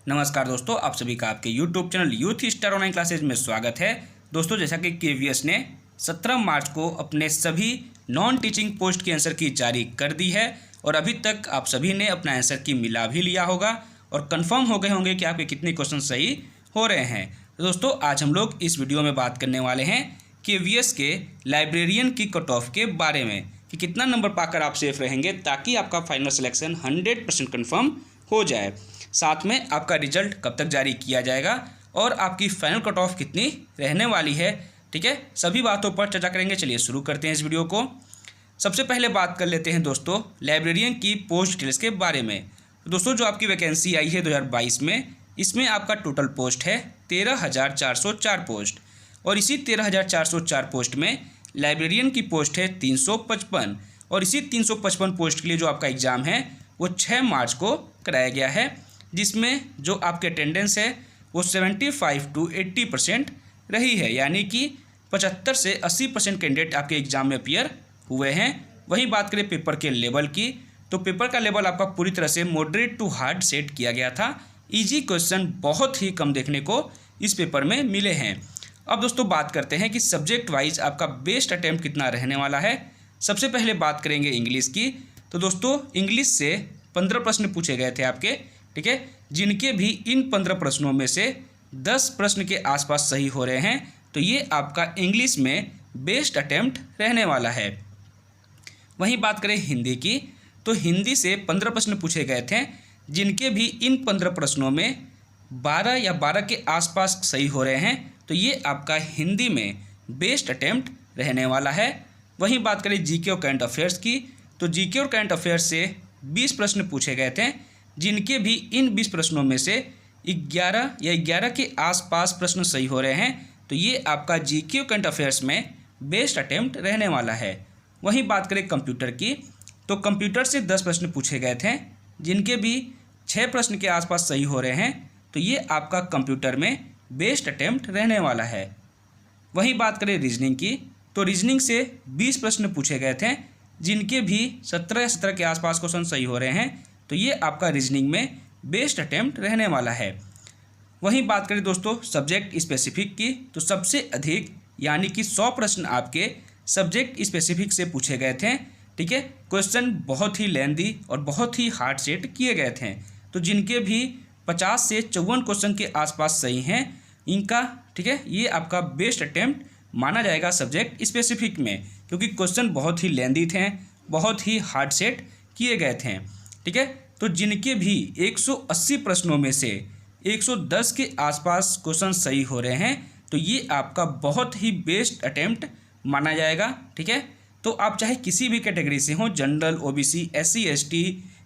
नमस्कार दोस्तों, आप सभी का आपके YouTube channel youth star online classes में स्वागत है। दोस्तों, जैसा कि KVS ने 17 मार्च को अपने सभी नॉन टीचिंग पोस्ट की आंसर की जारी कर दी है और अभी तक आप सभी ने अपना आंसर की मिला भी लिया होगा और कंफर्म हो गए होंगे कि आपके कितने क्वेश्चन सही हो रहे हैं। तो दोस्तों, आज हम लोग इस वीडियो में बात करने वाले हैं KVS के लाइब्रेरियन की कट ऑफ के बारे में कि कितना नंबर पाकर आप सेफ रहेंगे ताकि आपका फाइनल सिलेक्शन 100% कन्फर्म हो जाए। साथ में आपका रिजल्ट कब तक जारी किया जाएगा और आपकी फाइनल कट ऑफ कितनी रहने वाली है। ठीक है, सभी बातों पर चर्चा करेंगे। चलिए शुरू करते हैं इस वीडियो को। सबसे पहले बात कर लेते हैं दोस्तों लाइब्रेरियन की पोस्ट डिटेल्स के बारे में। तो दोस्तों, जो आपकी वैकेंसी आई है 2022 में, इसमें आपका टोटल पोस्ट है 13,404 पोस्ट और इसी 13,404 पोस्ट में लाइब्रेरियन की पोस्ट है 355 और इसी 355 पोस्ट के लिए जो आपका एग्ज़ाम है वो 6 मार्च को कराया गया है, जिसमें जो आपके अटेंडेंस है वो 75 to 80% रही है, यानी कि 75 से 80% कैंडिडेट आपके एग्ज़ाम में अपीयर हुए हैं। वहीं बात करें पेपर के लेवल की, तो पेपर का लेवल आपका पूरी तरह से मॉडरेट टू हार्ड सेट किया गया था। इजी क्वेश्चन बहुत ही कम देखने को इस पेपर में मिले हैं। अब दोस्तों बात करते हैं कि सब्जेक्ट वाइज आपका बेस्ट अटैम्प्ट कितना रहने वाला है। सबसे पहले बात करेंगे इंग्लिश की। तो दोस्तों, इंग्लिश से 15 प्रश्न पूछे गए थे आपके, ठीक है, जिनके भी इन 15 प्रश्नों में से 10 प्रश्न के आसपास सही हो रहे हैं। तो ये आपका इंग्लिश में बेस्ट अटैम्प्ट रहने वाला है। वहीं बात करें हिंदी की, तो हिंदी से 15 प्रश्न पूछे गए थे, जिनके भी इन 15 प्रश्नों में 12 या 12 के आसपास सही हो रहे हैं। तो ये आपका हिंदी में बेस्ट अटैम्प्ट रहने वाला है। वहीं बात करें जीके और करंट अफेयर्स की, तो जीके और करंट अफेयर्स से 20 प्रश्न पूछे गए थे, जिनके भी इन 20 प्रश्नों में से 11 के आसपास प्रश्न सही हो रहे हैं। तो ये आपका जीके और करंट अफेयर्स में बेस्ट अटैम्प्ट रहने वाला है। वहीं बात करें कंप्यूटर की, तो कंप्यूटर से 10 प्रश्न पूछे गए थे, जिनके भी 6 प्रश्न के आसपास सही हो रहे हैं। तो ये आपका कंप्यूटर में बेस्ट अटैम्प्ट रहने वाला है। वहीं बात करें रीजनिंग की, तो रीजनिंग से 20 प्रश्न पूछे गए थे, जिनके भी 17 या 17 के आसपास क्वेश्चन सही हो रहे हैं। तो ये आपका रीजनिंग में बेस्ट अटैम्प्ट रहने वाला है। वहीं बात करें दोस्तों सब्जेक्ट स्पेसिफिक की, तो सबसे अधिक यानी कि 100 प्रश्न आपके सब्जेक्ट स्पेसिफिक से पूछे गए थे। ठीक है, क्वेश्चन बहुत ही लेंदी और बहुत ही हार्ड सेट किए गए थे। तो जिनके भी 50 से 54 क्वेश्चन के आसपास सही हैं, इनका ठीक है ये आपका बेस्ट अटैम्प्ट माना जाएगा सब्जेक्ट स्पेसिफिक में, क्योंकि क्वेश्चन बहुत ही लेंदी थे, बहुत ही हार्ड सेट किए गए थे। ठीक है, तो जिनके भी 180 प्रश्नों में से 110 के आसपास क्वेश्चन सही हो रहे हैं, तो ये आपका बहुत ही बेस्ट अटैम्प्ट माना जाएगा। ठीक है, तो आप चाहे किसी भी कैटेगरी से हो, general, OBC, SC ST,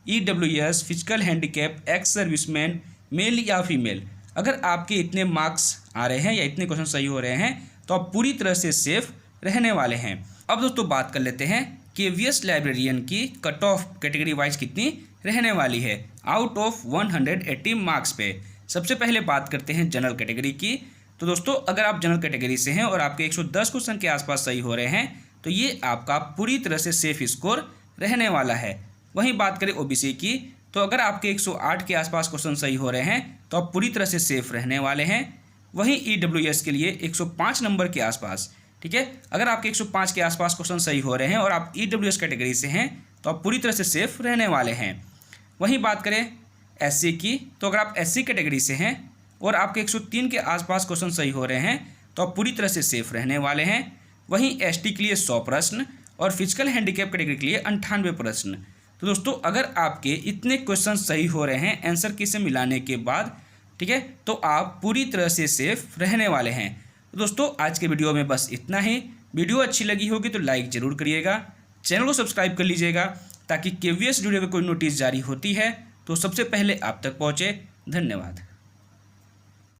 EWS, physical handicap, ex serviceman, male या फीमेल, अगर आपके इतने मार्क्स आ रहे हैं या इतने क्वेश्चन सही हो रहे हैं तो आप पूरी तरह से सेफ रहने वाले हैं। अब दोस्तों बात कर लेते हैं KVS लाइब्रेरियन की कट ऑफ कैटेगरी वाइज कितनी रहने वाली है आउट ऑफ 180 मार्क्स पे। सबसे पहले बात करते हैं जनरल कैटेगरी की। तो दोस्तों, अगर आप जनरल कैटेगरी से हैं और आपके 110 क्वेश्चन के आसपास सही हो रहे हैं, तो ये आपका पूरी तरह से सेफ स्कोर रहने वाला है। वहीं बात करें ओबीसी की, तो अगर आपके 108 के आसपास क्वेश्चन सही हो रहे हैं तो आप पूरी तरह से सेफ रहने वाले हैं। वहीं EWS के लिए 105 नंबर के आसपास, ठीक है, अगर आपके 105 के आसपास क्वेश्चन सही हो रहे हैं और आप EWS कैटेगरी से हैं तो आप पूरी तरह से सेफ रहने वाले हैं। वहीं बात करें SC की, तो अगर आप SC कैटेगरी से हैं और आपके 103 के आसपास क्वेश्चन सही हो रहे हैं तो आप पूरी तरह से सेफ रहने वाले हैं। वहीं ST के लिए 100 प्रश्न और फिजिकल हैंडीकैप कैटेगरी के लिए 98 प्रश्न। तो दोस्तों, अगर आपके इतने क्वेश्चन सही हो रहे हैं आंसर की से मिलाने के बाद, ठीक है, तो आप पूरी तरह से सेफ रहने वाले हैं। तो दोस्तों, आज के वीडियो में बस इतना ही। वीडियो अच्छी लगी होगी तो लाइक ज़रूर करिएगा, चैनल को सब्सक्राइब कर लीजिएगा ताकि KVS वीडियो की कोई नोटिस जारी होती है तो सबसे पहले आप तक पहुँचे। धन्यवाद।